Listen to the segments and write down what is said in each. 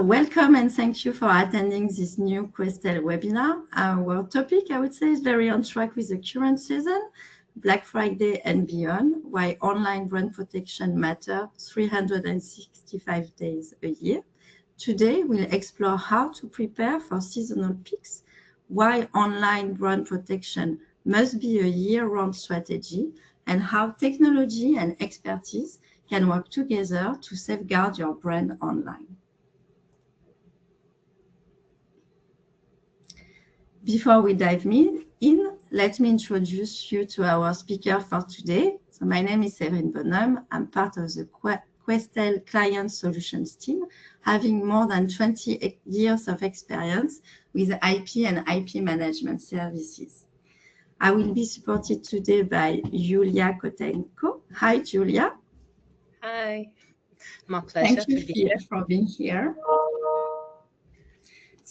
Welcome and thank you for attending this new Questel webinar. Our topic, I would say, is very on track with the current season, Black Friday and beyond, why online brand protection matters 365 days a year. Today, we'll explore how to prepare for seasonal peaks, why online brand protection must be a year-round strategy, and how technology and expertise can work together to safeguard your brand online. Before we dive in, let me introduce you to our speaker for today. So my name is Séverine Bonhomme. I'm part of the Questel Client Solutions team, having more than 20 years of experience with IP and IP management services. I will be supported today by Julia Kotenko. Hi, Julia. Hi, my pleasure. Thank you for being here.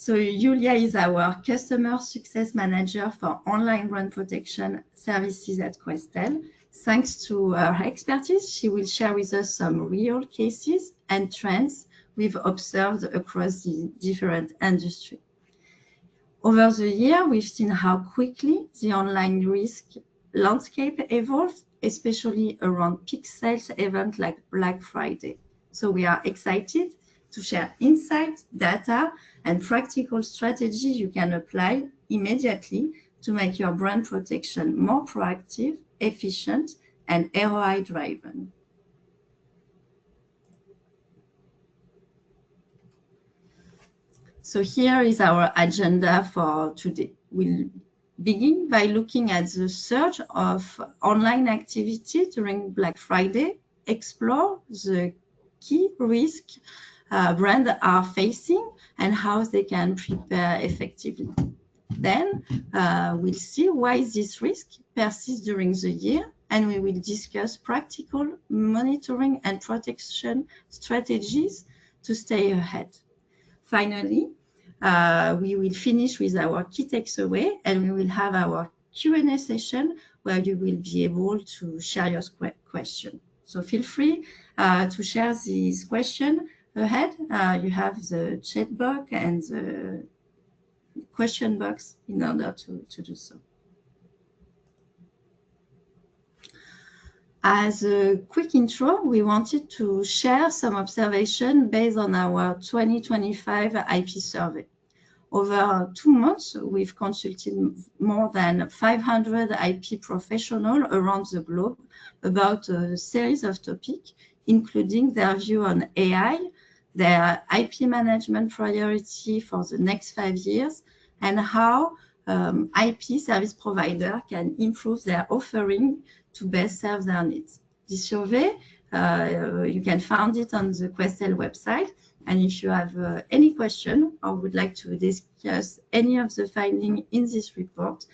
So Julia is our Customer Success Manager for online brand protection services at Questel. Thanks to her expertise, she will share with us some real cases and trends we've observed across the different industries. Over the year, we've seen how quickly the online risk landscape evolves, especially around peak sales events like Black Friday. So we are excited to share insights, data, and practical strategies you can apply immediately to make your brand protection more proactive, efficient, and ROI-driven. So here is our agenda for today. We'll begin by looking at the surge of online activity during Black Friday, explore the key risks brands are facing and how they can prepare effectively. Then we'll see why this risk persists during the year, and we will discuss practical monitoring and protection strategies to stay ahead. Finally, we will finish with our key takeaways, and we will have our Q&A session where you will be able to share your question. So feel free to share these questions ahead. You have the chat box and the question box in order to do so. As a quick intro, we wanted to share some observations based on our 2025 IP survey. Over 2 months, we've consulted more than 500 IP professionals around the globe about a series of topics, including their view on AI, their IP management priority for the next 5 years, and how IP service providers can improve their offering to best serve their needs. This survey, you can find it on the Questel website. And if you have any question or would like to discuss any of the findings in this report,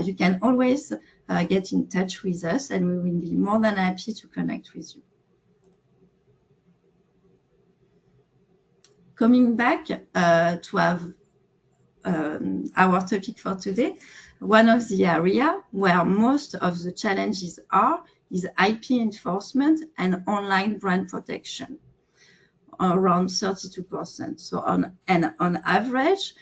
you can always get in touch with us, and we will be more than happy to connect with you. Coming back to have our topic for today, one of the areas where most of the challenges are is IP enforcement and online brand protection, around 32%. So on average,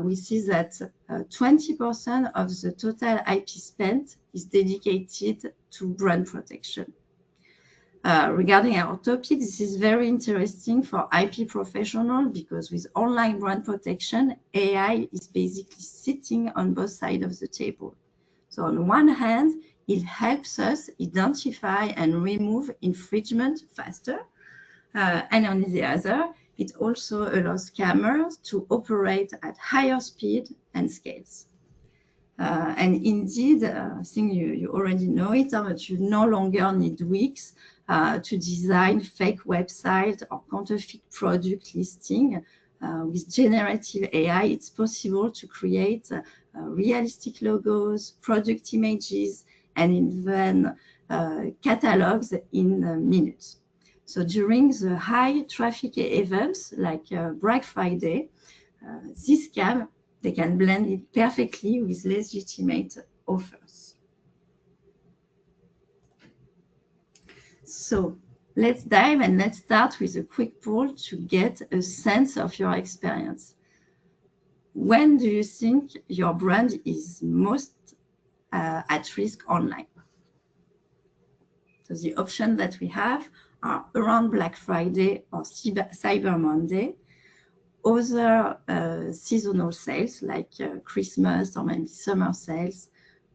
we see that 20% of the total IP spent is dedicated to brand protection. Regarding our topic, this is very interesting for IP professionals because with online brand protection, AI is basically sitting on both sides of the table. So on one hand, it helps us identify and remove infringement faster. And on the other, it also allows scammers to operate at higher speed and scales. And indeed, I think you already know it, but you no longer need weeks to design fake website or counterfeit product listing. With generative AI, it's possible to create realistic logos, product images, and even catalogs in minutes. So during the high traffic events like Black Friday, this scam, they can blend it perfectly with legitimate offers. So let's dive and let's start with a quick poll to get a sense of your experience. When do you think your brand is most at risk online? So the options that we have are around Black Friday or Cyber Monday, other seasonal sales like Christmas or maybe summer sales,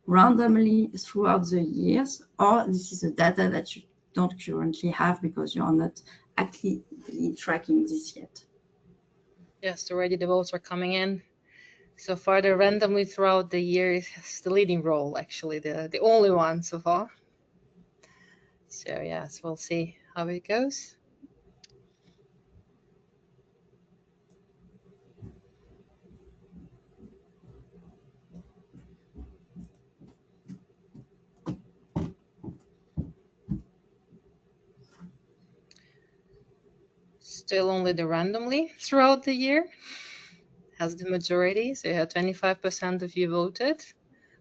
randomly throughout the years, or this is a data that you don't currently have because you are not actively tracking this yet. Yes, already the votes are coming in. So far, the randomly throughout the year is the leading role, actually, the only one so far. So yes, we'll see how it goes. Still only the randomly throughout the year has the majority. So yeah, 25% of you voted.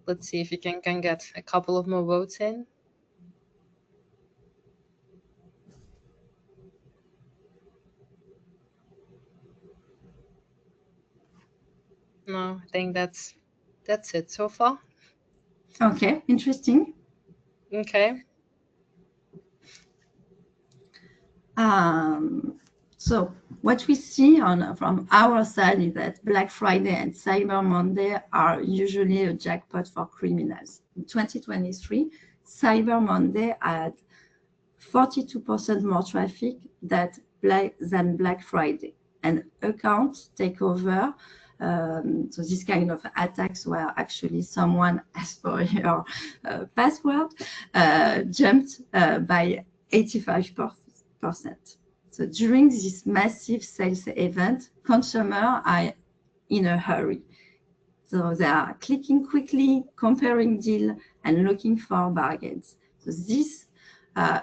Let's see if you can get a couple of more votes in. No, I think that's it so far. Okay, interesting. Okay. So what we see from our side is that Black Friday and Cyber Monday are usually a jackpot for criminals. In 2023, Cyber Monday had 42% more traffic than Black Friday. And account takeover, so this kind of attacks where actually someone asked for your password, jumped by 85%. So during this massive sales event, consumers are in a hurry. So they are clicking quickly, comparing deals, and looking for bargains. So this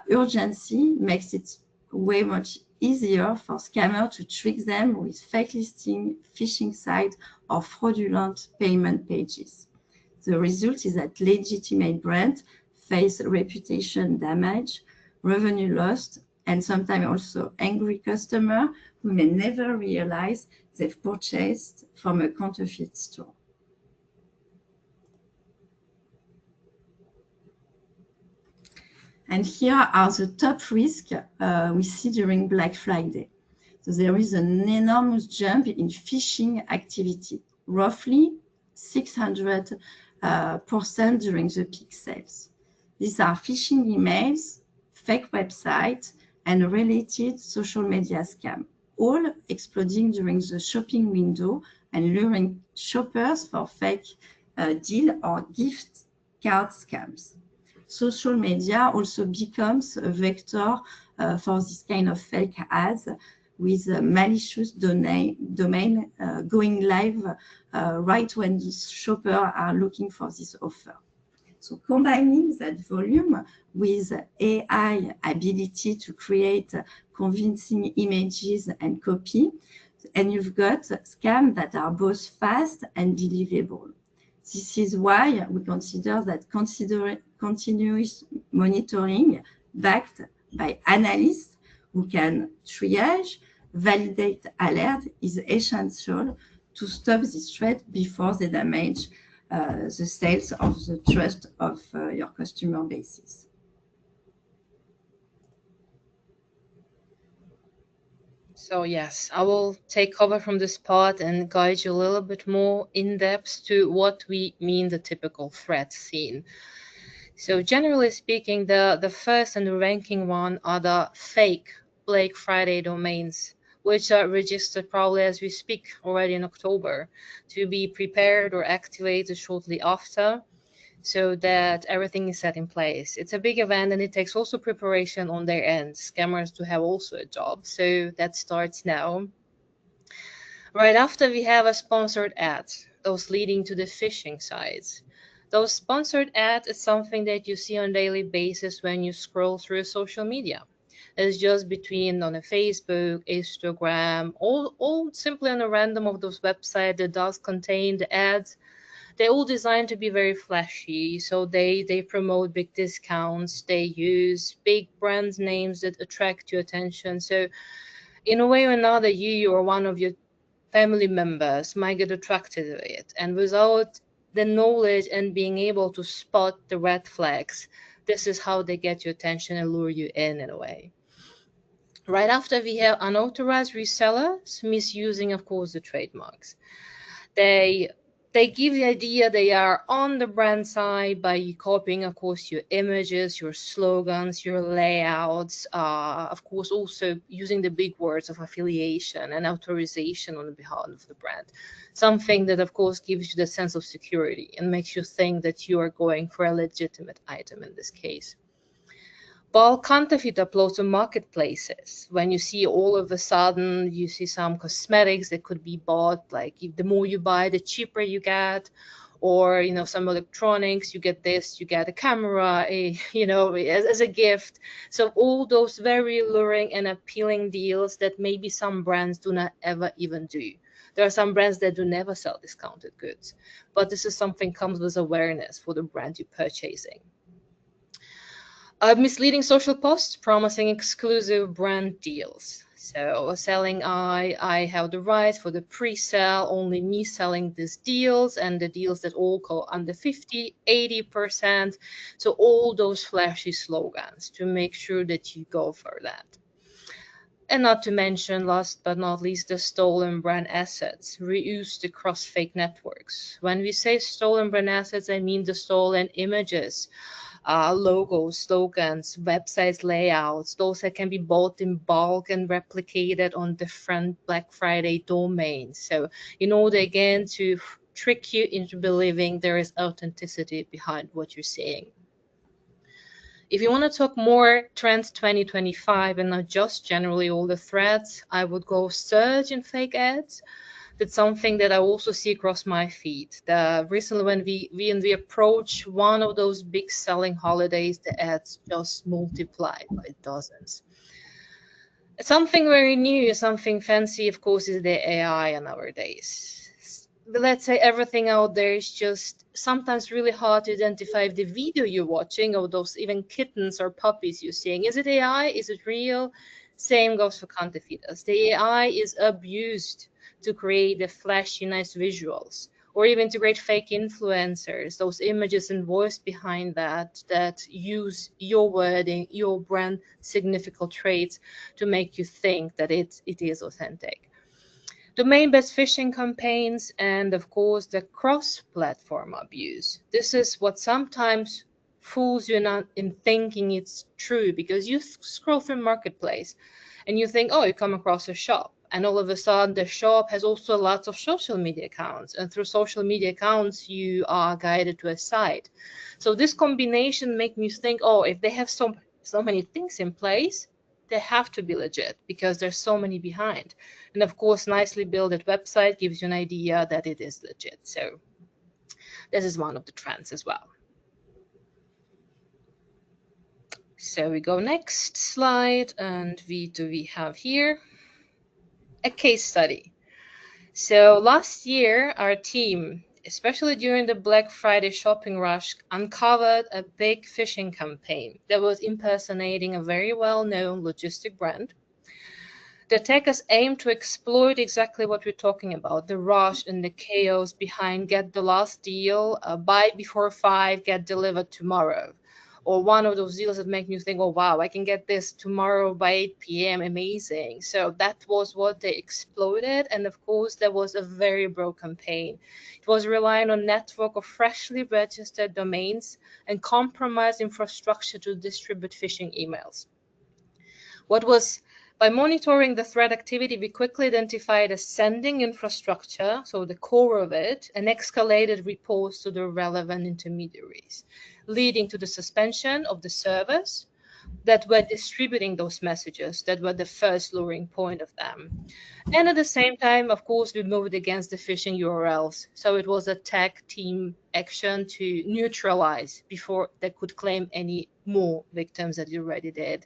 urgency makes it way much easier for scammers to trick them with fake listing, phishing sites, or fraudulent payment pages. The result is that legitimate brands face reputation damage, revenue lost, and sometimes also angry customers who may never realize they've purchased from a counterfeit store. And here are the top risks we see during Black Friday. So there is an enormous jump in phishing activity, roughly 600% during the peak sales. These are phishing emails, fake websites, and related social media scams, all exploding during the shopping window and luring shoppers for fake deal or gift card scams. Social media also becomes a vector for this kind of fake ads with malicious domain going live right when these shoppers are looking for this offer. So combining that volume with AI ability to create convincing images and copy, and you've got scams that are both fast and believable. This is why we consider that continuous monitoring backed by analysts who can triage, validate alert is essential to stop this threat before they damage the sales of the trust of your customer bases. So yes, I will take cover from this part and guide you a little bit more in depth to what we mean the typical threat scene. So generally speaking, the first and the ranking one are the fake Black Friday domains, which are registered probably as we speak already in October, to be prepared or activated shortly after, so that everything is set in place. It's a big event and it takes also preparation on their end. Scammers do have also a job, so that starts now. Right after we have a sponsored ad, those leading to the phishing sites. Those sponsored ads is something that you see on a daily basis when you scroll through social media. It's just between on a Facebook, Instagram, all simply on a random of those websites that does contain the ads they're all designed to be very flashy. So they promote big discounts. They use big brand names that attract your attention. So in a way or another, you or one of your family members might get attracted to it. And without the knowledge and being able to spot the red flags, this is how they get your attention and lure you in a way. Right after, we have unauthorized resellers misusing, of course, the trademarks. They they give the idea they are on the brand side by copying, of course, your images, your slogans, your layouts, of course, also using the big words of affiliation and authorization on behalf of the brand. Something that, of course, gives you the sense of security and makes you think that you are going for a legitimate item in this case. Bulk counterfeit uploads on marketplaces. When you see all of a sudden, you see some cosmetics that could be bought, like the more you buy, the cheaper you get, or some electronics, you get this, you get a camera, as a gift. So all those very alluring and appealing deals that maybe some brands do not ever even do. There are some brands that do never sell discounted goods, but this is something comes with awareness for the brand you're purchasing. Misleading social posts promising exclusive brand deals. So selling I have the rights for the pre-sale, only me selling these deals, and the deals that all go under 50, 80%. So all those flashy slogans to make sure that you go for that. And not to mention, last but not least, the stolen brand assets reused across fake networks. When we say stolen brand assets, I mean the stolen images, logos, slogans, websites, layouts, those that can be bought in bulk and replicated on different Black Friday domains. So in order again to trick you into believing there is authenticity behind what you're seeing. If you want to talk more trends 2025 and not just generally all the threads, I would go surge in fake ads. That's something that I also see across my feed. Recently, when we approach one of those big selling holidays, the ads just multiply by dozens. Something very new, something fancy, of course, is the AI nowadays. But let's say everything out there is just sometimes really hard to identify if the video you're watching or those even kittens or puppies you're seeing, is it AI? Is it real? Same goes for counterfeiters. The AI is abused to create the flashy, nice visuals, or even to create fake influencers, those images and voice behind that use your wording, your brand significant traits to make you think that it is authentic. Domain-based phishing campaigns, and of course the cross-platform abuse. This is what sometimes fools you not in thinking it's true, because you scroll through marketplace and you think, oh, you come across a shop, and all of a sudden the shop has also lots of social media accounts, and through social media accounts you are guided to a site. So this combination make me think, oh, if they have so many things in place, they have to be legit because there's so many behind. And of course, nicely built website gives you an idea that it is legit. So this is one of the trends as well. So we go next slide, and we have here a case study. So last year, our team, especially during the Black Friday shopping rush, uncovered a big phishing campaign that was impersonating a very well-known logistic brand. The attackers aim to exploit exactly what we're talking about, the rush and the chaos behind get the last deal, buy before 5, get delivered tomorrow. Or one of those deals that make you think, oh, wow, I can get this tomorrow by 8 p.m. Amazing. So that was what they exploited. And of course, there was a very broad campaign. It was relying on a network of freshly registered domains and compromised infrastructure to distribute phishing emails. By monitoring the threat activity, we quickly identified a sending infrastructure, so the core of it, and escalated reports to the relevant intermediaries, leading to the suspension of the servers that were distributing those messages, that were the first luring point of them. And at the same time, of course, we moved against the phishing URLs. So it was a tech team action to neutralize before they could claim any more victims that it already did.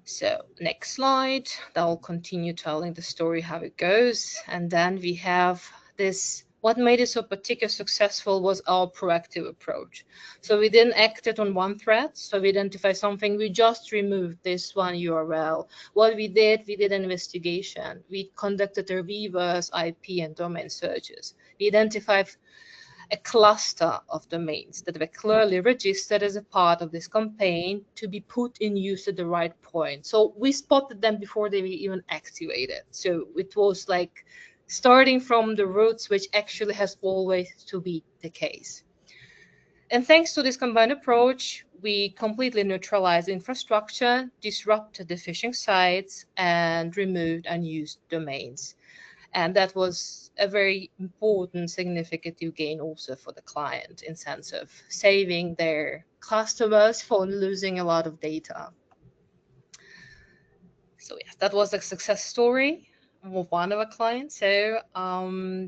So next slide, that will continue telling the story how it goes. And then we have this What made it so particularly successful was our proactive approach. So we didn't act it on one threat. So we identified something, we just removed this one URL. What we did an investigation. We conducted a reverse IP and domain searches. We identified a cluster of domains that were clearly registered as a part of this campaign to be put in use at the right point. So we spotted them before they were even activated. So it was like starting from the roots, which actually has always to be the case. And thanks to this combined approach, we completely neutralized infrastructure, disrupted the phishing sites, and removed unused domains. And that was a very important, significant gain also for the client in sense of saving their customers from losing a lot of data. So yes, that was a success story of one of our clients. So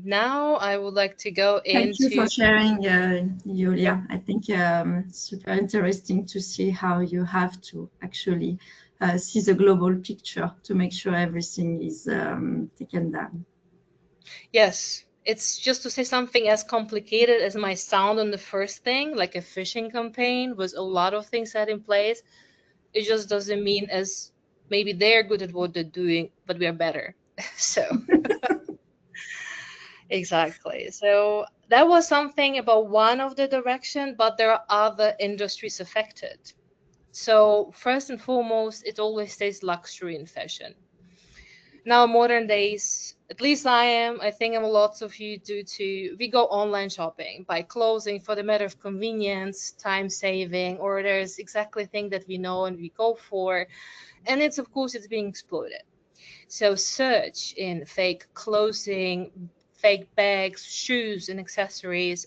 now I would like to go into... Thank you for sharing, Julia. I think super interesting to see how you have to actually see the global picture to make sure everything is taken down. Yes, it's just to say something as complicated as might sound on the first thing, like a phishing campaign with a lot of things set in place. It just doesn't mean as maybe they're good at what they're doing, but we are better. So exactly. So that was something about one of the direction, but there are other industries affected. So first and foremost, it always stays luxury and fashion. Now, modern days, at least I think lots of you do too, we go online shopping, buy clothing for the matter of convenience, time saving, or there's exactly thing that we know and we go for. And it's, of course, it's being exploited. So search in fake clothing, fake bags, shoes, and accessories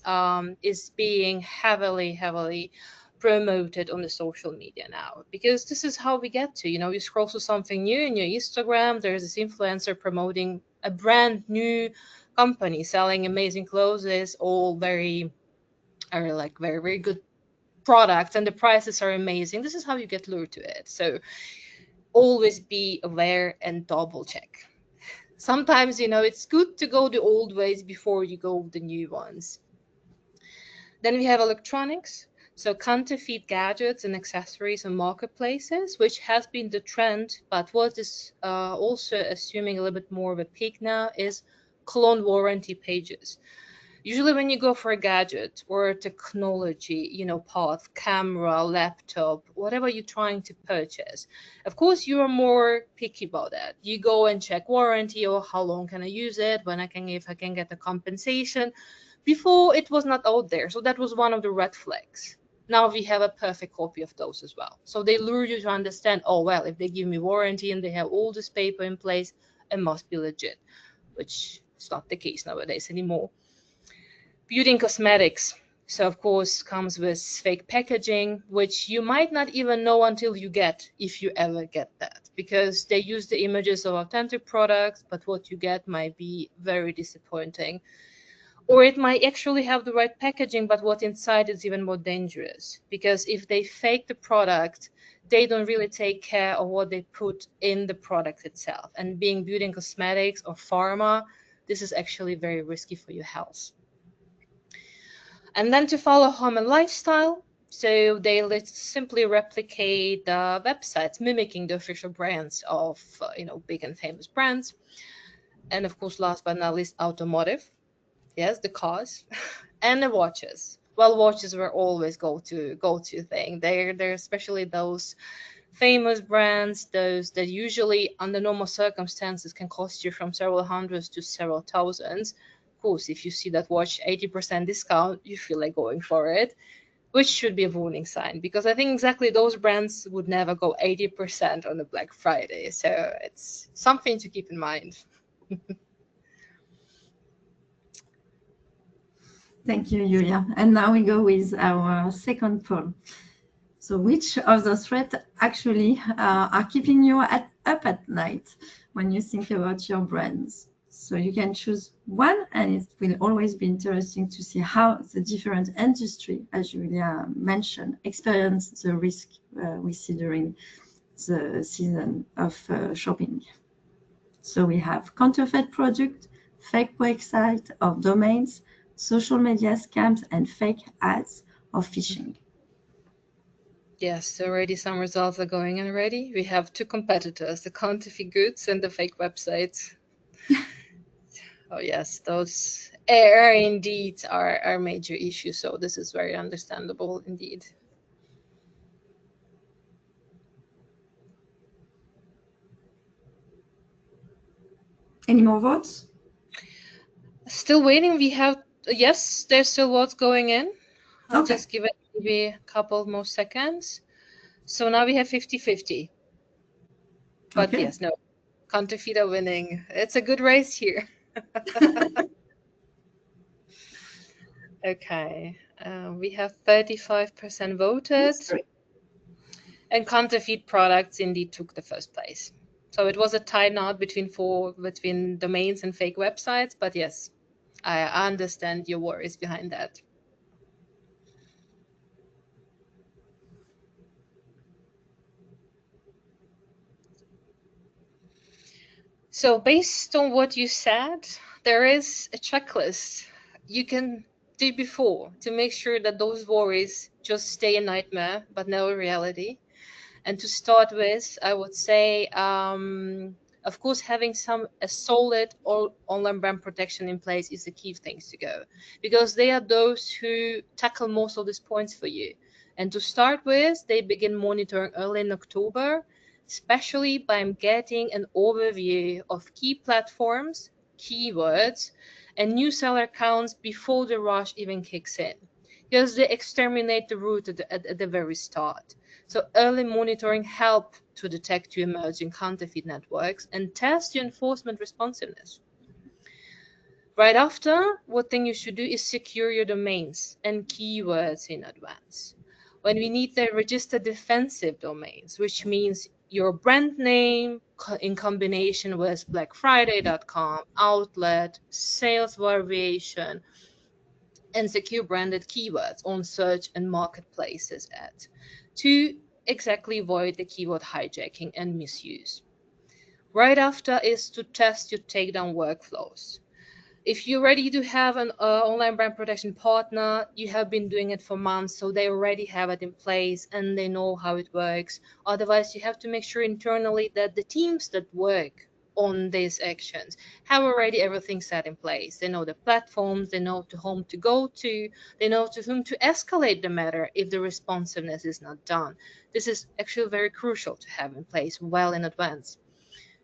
is being heavily promoted on the social media now, because this is how we get to, you scroll through something new in your Instagram, there's this influencer promoting a brand new company selling amazing clothes, all very very good products, and the prices are amazing. This is how you get lured to it. So always be aware and double check. Sometimes, it's good to go the old ways before you go the new ones. Then we have electronics. So counterfeit gadgets and accessories on marketplaces, which has been the trend, but what is also assuming a little bit more of a peak now is clone warranty pages. Usually when you go for a gadget or a technology, path, camera, laptop, whatever you're trying to purchase, of course you are more picky about that. You go and check warranty, or how long can I use it, if I can get a compensation. Before, it was not out there. So that was one of the red flags. Now we have a perfect copy of those as well. So they lure you to understand, oh, well, if they give me warranty and they have all this paper in place, it must be legit, which is not the case nowadays anymore. Beauty and cosmetics. So of course comes with fake packaging, which you might not even know until you get, if you ever get that, because they use the images of authentic products, but what you get might be very disappointing. Or it might actually have the right packaging, but what inside is even more dangerous, because if they fake the product, they don't really take care of what they put in the product itself. And being beauty and cosmetics or pharma, this is actually very risky for your health. And then to follow home and lifestyle, so they simply replicate the websites, mimicking the official brands of big and famous brands. And of course, last but not least, automotive. Yes, the cars and the watches. Well, watches were always go-to thing. They're especially those famous brands, those that usually under normal circumstances can cost you from several hundreds to several thousands. Of course, if you see that watch 80% discount, you feel like going for it, which should be a warning sign, because I think exactly those brands would never go 80% on the Black Friday. So it's something to keep in mind. Thank you, Julia. And now we go with our second poll. So which of the threats actually are keeping you up at night when you think about your brands? So you can choose one, and it will always be interesting to see how the different industry, as Julia mentioned, experience the risk we see during the season of shopping. So we have counterfeit product, fake websites or domains, social media scams, and fake ads or phishing. Yes, already some results are going in already. We have two competitors, the counterfeit goods and the fake websites. Oh yes, those are indeed are major issues. So this is very understandable indeed. Any more votes? Still waiting. We have, yes, there's still votes going in. I'll Okay. just give it maybe a couple more seconds. So now we have 50-50. But Okay. yes, no, counterfeit are winning. It's a good race here. Okay, we have 35% voted, and counterfeit products indeed took the first place. So it was a tie knot between domains and fake websites, but yes, I understand your worries behind that. So based on what you said, there is a checklist you can do before to make sure that those worries just stay a nightmare, but never reality. And to start with, I would say, of course, having a solid online brand protection in place is the key things to go, because they are those who tackle most of these points for you. And to start with, they begin monitoring early in October, especially by getting an overview of key platforms, keywords, and new seller accounts before the rush even kicks in, because they exterminate the root at the very start. So early monitoring help to detect your emerging counterfeit networks and test your enforcement responsiveness. Right after, what thing you should do is secure your domains and keywords in advance. When we need the register defensive domains, which means your brand name in combination with blackfriday.com, outlet, sales variation, and secure branded keywords on search and marketplaces to exactly avoid the keyword hijacking and misuse. Right after is to test your takedown workflows. If you're ready to have an online brand protection partner, you have been doing it for months, so they already have it in place and they know how it works. Otherwise, you have to make sure internally that the teams that work on these actions have already everything set in place. They know the platforms, they know to whom to go to, they know to whom to escalate the matter if the responsiveness is not done. This is actually very crucial to have in place well in advance.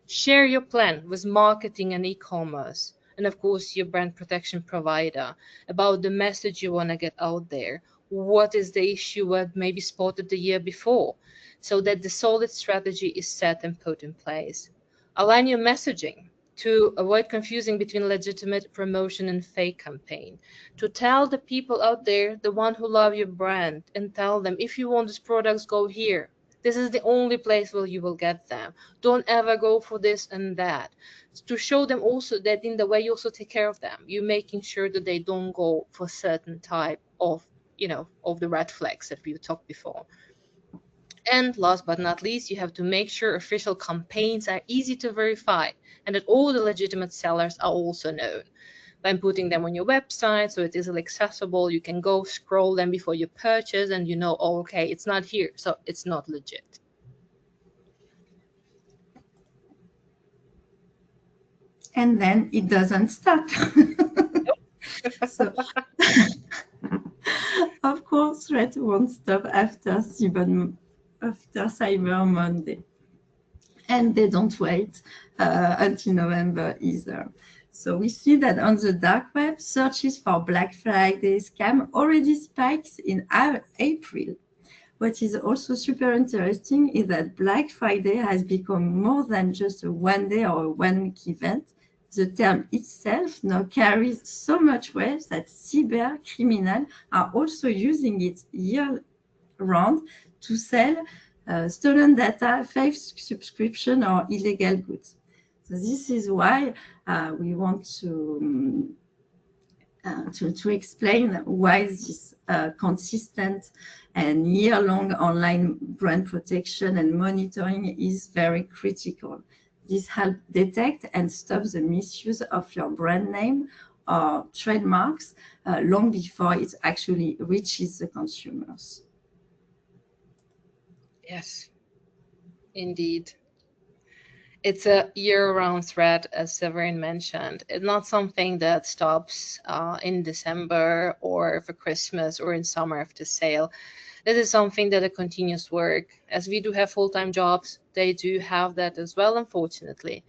Share your plan with marketing and e-commerce, and of course your brand protection provider, about the message you want to get out there. What is the issue what maybe spotted the year before, so that the solid strategy is set and put in place. Align your messaging to avoid confusing between legitimate promotion and fake campaign. To tell the people out there, the one who love your brand, and tell them, if you want these products, go here. This is the only place where you will get them. Don't ever go for this and that. To show them also that in the way you also take care of them, you're making sure that they don't go for certain type of, of the red flags that we talked before. And last but not least, you have to make sure official campaigns are easy to verify and that all the legitimate sellers are also known. By putting them on your website so it is accessible, you can go scroll them before you purchase and you know, oh, okay, it's not here, so it's not legit. And then it doesn't stop. So, of course, threat won't stop after Cyber Monday. And they don't wait until November either. So we see that on the dark web, searches for Black Friday scam already spikes in April. What is also super interesting is that Black Friday has become more than just a one day or a 1 week event. The term itself now carries so much weight that cyber criminals are also using it year round to sell stolen data, fake subscription, or illegal goods. So this is why we want to explain why this consistent and year-long online brand protection and monitoring is very critical. This helps detect and stop the misuse of your brand name or trademarks long before it actually reaches the consumers. Yes, indeed. It's a year-round threat, as Severin mentioned. It's not something that stops in December or for Christmas or in summer after sale. This is something that a continuous work. As we do have full-time jobs, they do have that as well, unfortunately.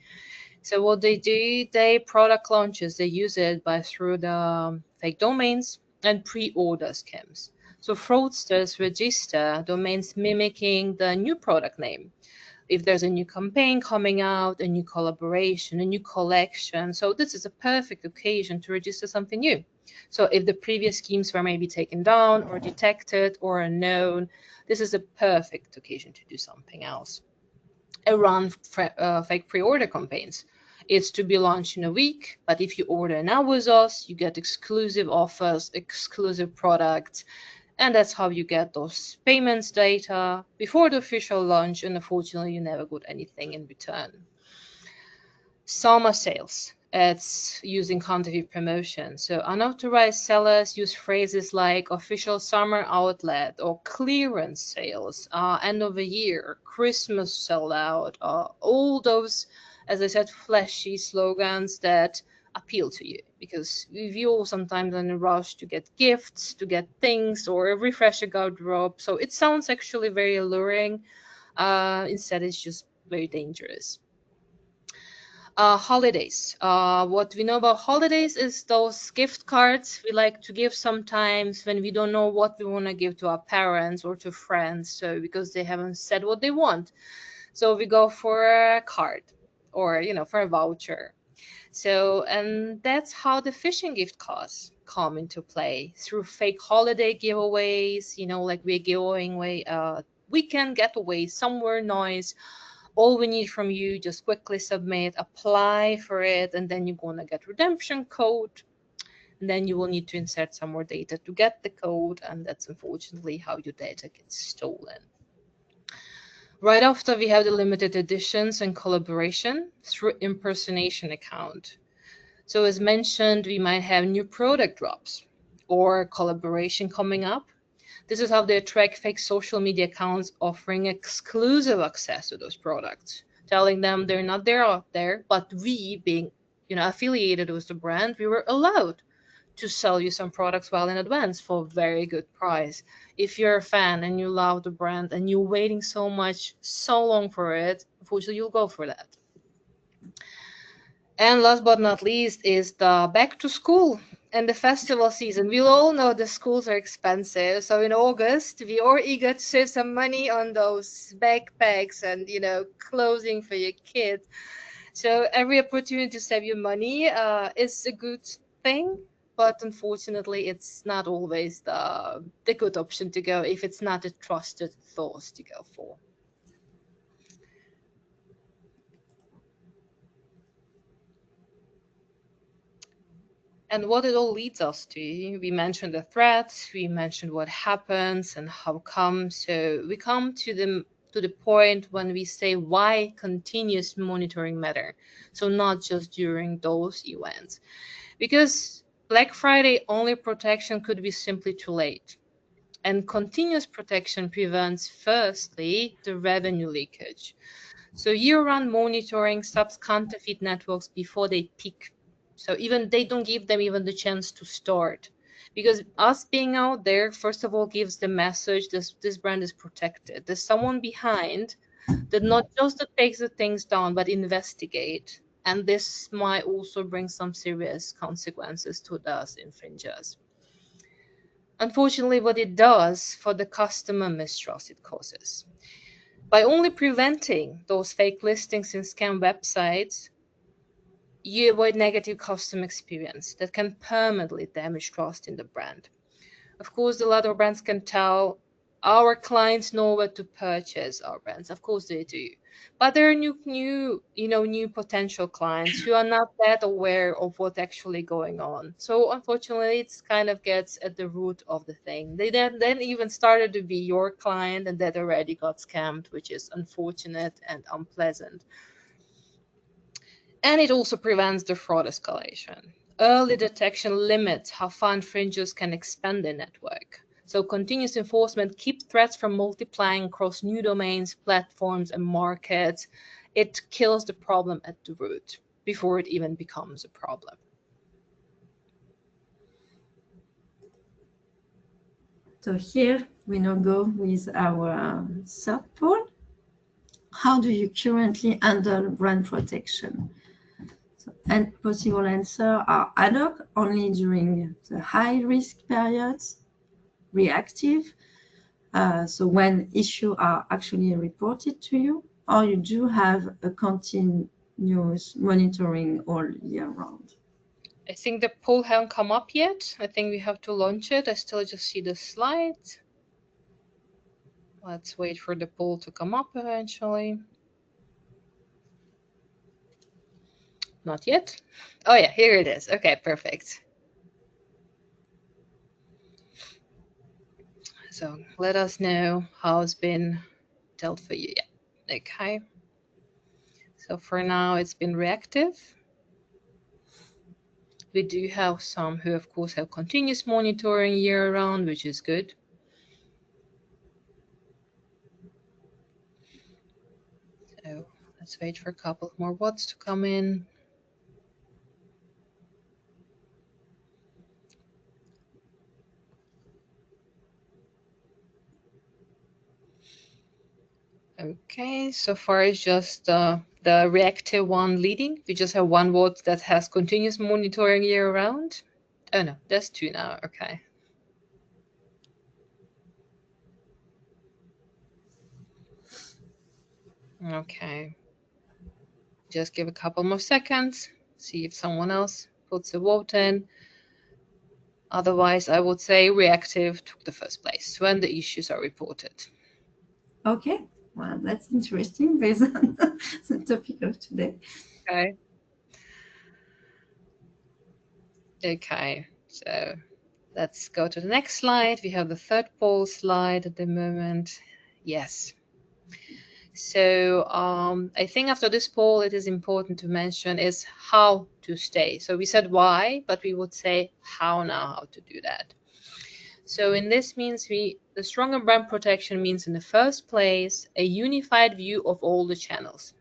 So what they do, they product launches, they use it by through the fake domains and pre-order schemes. So fraudsters register domains mimicking the new product name. If there's a new campaign coming out, a new collaboration, a new collection. So this is a perfect occasion to register something new. So if the previous schemes were maybe taken down or detected or unknown, this is a perfect occasion to do something else. Run fake pre-order campaigns. It's to be launched in a week, but if you order now with us, you get exclusive offers, exclusive products, and that's how you get those payments data before the official launch, and unfortunately, you never got anything in return. Summer sales. It's using counterfeit promotion. So unauthorized sellers use phrases like official summer outlet or clearance sales, end of the year, Christmas sellout, all those, as I said, flashy slogans that appeal to you because we all sometimes in a rush to get gifts, to get things, or refresh a garderobe. So it sounds actually very alluring. Instead, it's just very dangerous. Holidays. What we know about holidays is those gift cards we like to give sometimes when we don't know what we want to give to our parents or to friends. So because they haven't said what they want, so we go for a card or for a voucher. So and that's how the phishing gift cards come into play through fake holiday giveaways. Like we're giving away a weekend getaway somewhere nice. All we need from you, just quickly submit, apply for it, and then you're going to get redemption code. And then you will need to insert some more data to get the code, and that's unfortunately how your data gets stolen. Right after, we have the limited editions and collaboration through impersonation account. So as mentioned, we might have new product drops or collaboration coming up. This is how they attract fake social media accounts offering exclusive access to those products, telling them they're not there out there, but we, being affiliated with the brand, we were allowed to sell you some products well in advance for a very good price. If you're a fan and you love the brand and you're waiting so much, so long for it, unfortunately, you'll go for that. And last but not least is the back to school and the festival season. We all know the schools are expensive. So in August, we are eager to save some money on those backpacks and, clothing for your kids. So every opportunity to save your money is a good thing. But unfortunately, it's not always the good option to go if it's not a trusted source to go for. And what it all leads us to, we mentioned the threats, we mentioned what happens and how come. So we come to the point when we say why continuous monitoring matter. So not just during those events. Because Black Friday only protection could be simply too late. And continuous protection prevents, firstly, the revenue leakage. So year-round monitoring stops counterfeit networks before they peak. So even they don't give them even the chance to start. Because us being out there, first of all, gives the message this brand is protected. There's someone behind that not just that takes the things down, but investigate. And this might also bring some serious consequences to those infringers. Unfortunately, what it does for the customer mistrust it causes. By only preventing those fake listings in scam websites, you avoid negative customer experience that can permanently damage trust in the brand. Of course, a lot of brands can tell our clients know where to purchase our brands. Of course they do. But there are new potential clients who are not that aware of what's actually going on. So unfortunately, it's kind of gets at the root of the thing. They then even started to be your client and that already got scammed, which is unfortunate and unpleasant. And it also prevents the fraud escalation. Early detection limits how far infringers can expand their network. So continuous enforcement keeps threats from multiplying across new domains, platforms, and markets. It kills the problem at the root before it even becomes a problem. So here we now go with our third poll. How do you currently handle brand protection? So, and possible answer are ad hoc, only during the high risk periods, reactive, so when issues are actually reported to you, or you do have a continuous monitoring all year round. I think the poll hasn't come up yet. I think we have to launch it. I still just see the slides. Let's wait for the poll to come up eventually. Not yet. Oh yeah, here it is. Okay, perfect. So let us know how it's been dealt for you. Yeah, okay. So for now, it's been reactive. We do have some who, of course, have continuous monitoring year round, which is good. So let's wait for a couple more votes to come in. Okay, so far it's just the reactive one leading. We just have one vote that has continuous monitoring year round. Oh no, there's two now. Okay. Okay. Just give a couple more seconds, see if someone else puts a vote in. Otherwise, I would say reactive took the first place when the issues are reported. Okay, well, that's interesting based on the topic of today. Okay. Okay, so let's go to the next slide. We have the third poll slide at the moment. Yes. So I think after this poll, it is important to mention is how to stay. So we said why, but we would say how now, how to do that. So in this means the stronger brand protection means in the first place, a unified view of all the channels.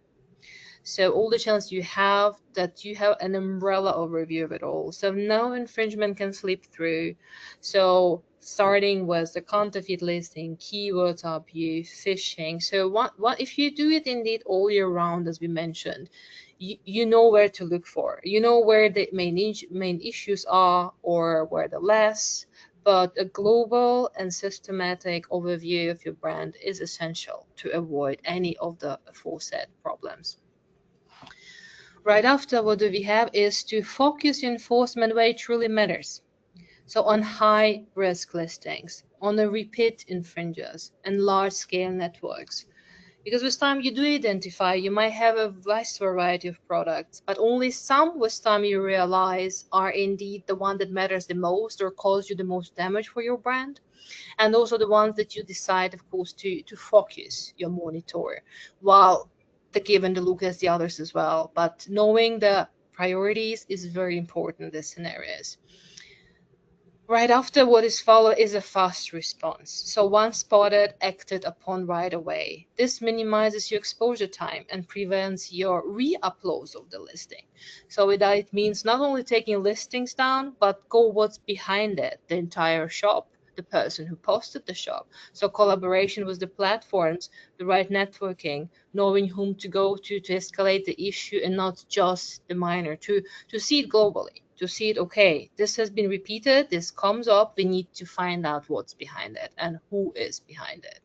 So all the channels you have, that you have an umbrella overview of it all. So no infringement can slip through. So starting with the counterfeit listing, keywords abuse, phishing. So what if you do it indeed all year round, as we mentioned, you know where to look for. You know where the main issues are or where the less. But a global and systematic overview of your brand is essential to avoid any of the aforesaid problems. Right after, what do we have is to focus enforcement where it truly matters. So on high risk listings, on the repeat infringers and large scale networks. Because with time you do identify, you might have a vast variety of products, but only some with time you realize are indeed the one that matters the most or cause you the most damage for your brand. And also the ones that you decide, of course, to focus your monitor, while the give and the look as the others as well. But knowing the priorities is very important in these scenarios. Right after, what is followed is a fast response. So once spotted, acted upon right away. This minimizes your exposure time and prevents your re-uploads of the listing. So with that, it means not only taking listings down, but go what's behind it, the entire shop, the person who posted the shop. So collaboration with the platforms, the right networking, knowing whom to go to escalate the issue, and not just the minor, to see it globally, to see it, okay, this has been repeated, this comes up, we need to find out what's behind it and who is behind it.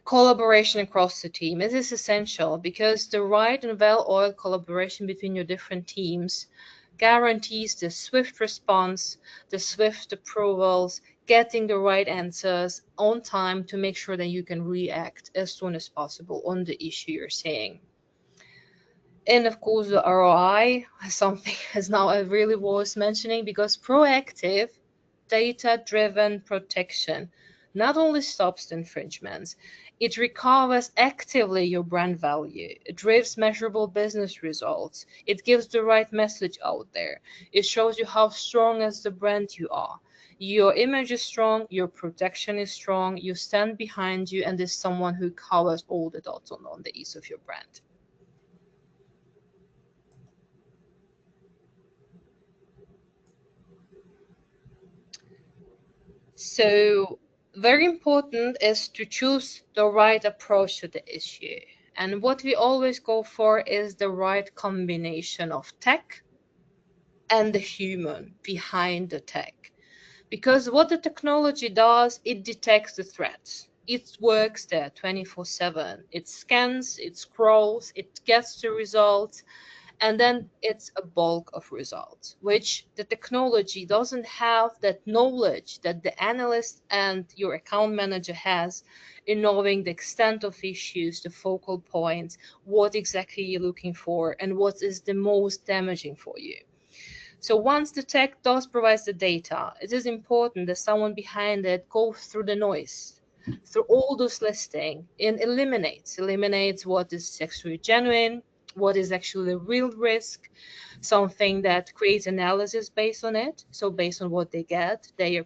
Collaboration across the team. It is essential because the right and well-oiled collaboration between your different teams guarantees the swift response, the swift approvals, getting the right answers on time to make sure that you can react as soon as possible on the issue you're seeing. And of course, the ROI is something as now I really was mentioning, because proactive, data-driven protection not only stops the infringements, It recovers actively your brand value. It drives measurable business results. It gives the right message out there. It shows you how strong as the brand you are. Your image is strong, your protection is strong, you stand behind you, and there's someone who covers all the dots on the ease of your brand. So very important is to choose the right approach to the issue. And what we always go for is the right combination of tech and the human behind the tech. Because what the technology does, it detects the threats. It works there 24/7. It scans, it scrolls, it gets the results, and then it's a bulk of results, which the technology doesn't have that knowledge that the analyst and your account manager has in knowing the extent of issues, the focal points, what exactly you're looking for, and what is the most damaging for you. So once the tech does provide the data, it is important that someone behind it goes through the noise, through all those listings, and eliminates what is actually genuine, what is actually a real risk, something that creates analysis based on it. So based on what they get, they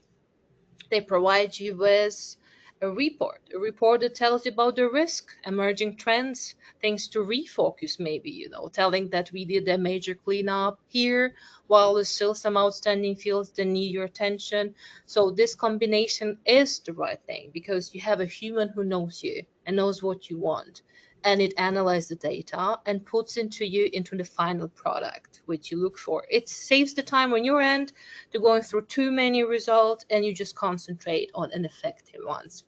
provide you with a report that tells you about the risk, emerging trends, things to refocus maybe, telling that we did a major cleanup here while there's still some outstanding fields that need your attention. So this combination is the right thing because you have a human who knows you and knows what you want, and it analyzes the data and puts into the final product which you look for. It saves the time on your end to going through too many results, and you just concentrate on an effective ones.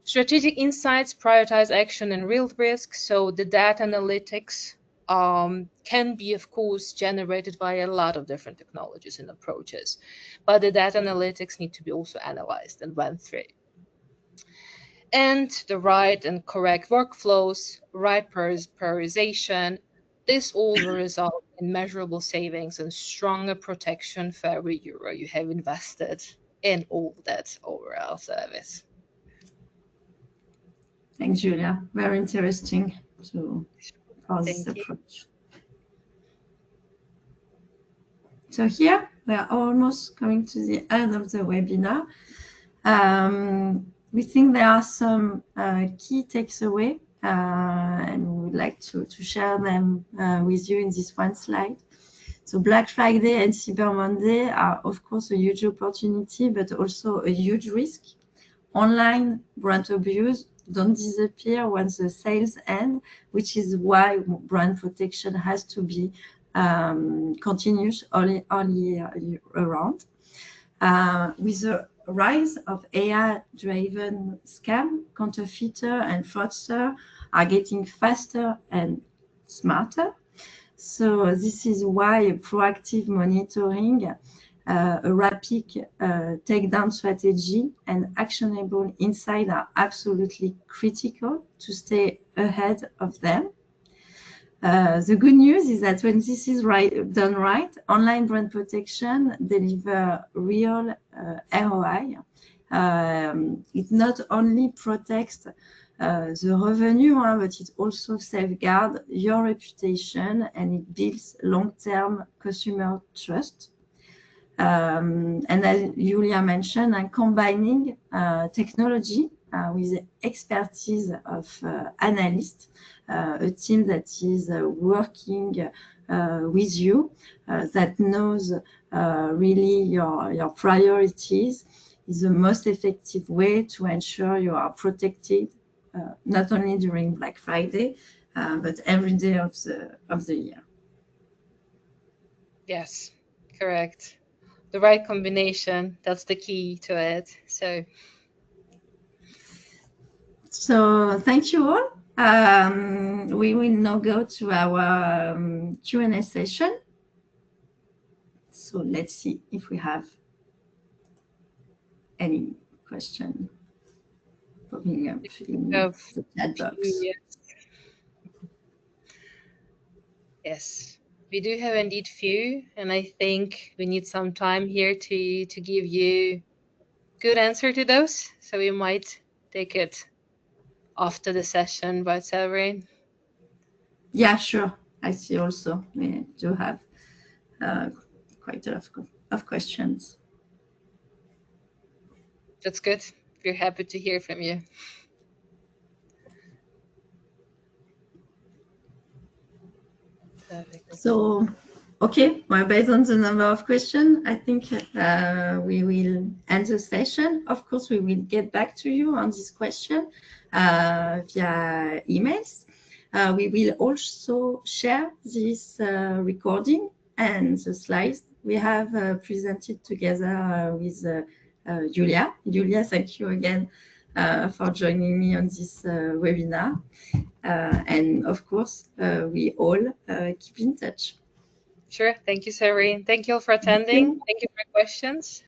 Strategic insights prioritize action and real risk. So the data analytics can be, of course, generated by a lot of different technologies and approaches, but the data analytics need to be also analyzed and went through. And the right and correct workflows, right prioritization, this all will result in measurable savings and stronger protection for every euro you have invested in all that overall service. Thanks, Julia. Very interesting for this approach. So here we are almost coming to the end of the webinar. We think there are some key takeaways, and we would like to share them with you in this one slide. So Black Friday and Cyber Monday are, of course, a huge opportunity, but also a huge risk. Online brand abuse don't disappear once the sales end, which is why brand protection has to be continuous all year around. With the rise of AI-driven scam, counterfeiter and fraudster are getting faster and smarter. So this is why proactive monitoring, a rapid takedown strategy, and actionable insight are absolutely critical to stay ahead of them. The good news is that when this is done right, online brand protection deliver real ROI. It not only protects the revenue, but it also safeguards your reputation and it builds long-term consumer trust. And as Julia mentioned, combining technology with the expertise of analysts, a team that is working with you, that knows really your priorities, is the most effective way to ensure you are protected, not only during Black Friday, but every day of the year. Yes, correct. The right combination, that's the key to it. So thank you all. We will now go to our Q&A session. So let's see if we have any question popping up in the chat box. Yes, we do have indeed few, and I think we need some time here to give you good answer to those. So we might take it after the session, right, Severine? Yeah, sure. I see also we do have quite a lot of questions. That's good. We're happy to hear from you. Perfect. So, okay, well, based on the number of questions, I think we will end the session. Of course, we will get back to you on this question via emails. We will also share this recording and the slides we have presented together with Julia. Julia, thank you again for joining me on this webinar. And of course, we all keep in touch. Sure. Thank you, Severine. Thank you all for attending. Thank you for your questions.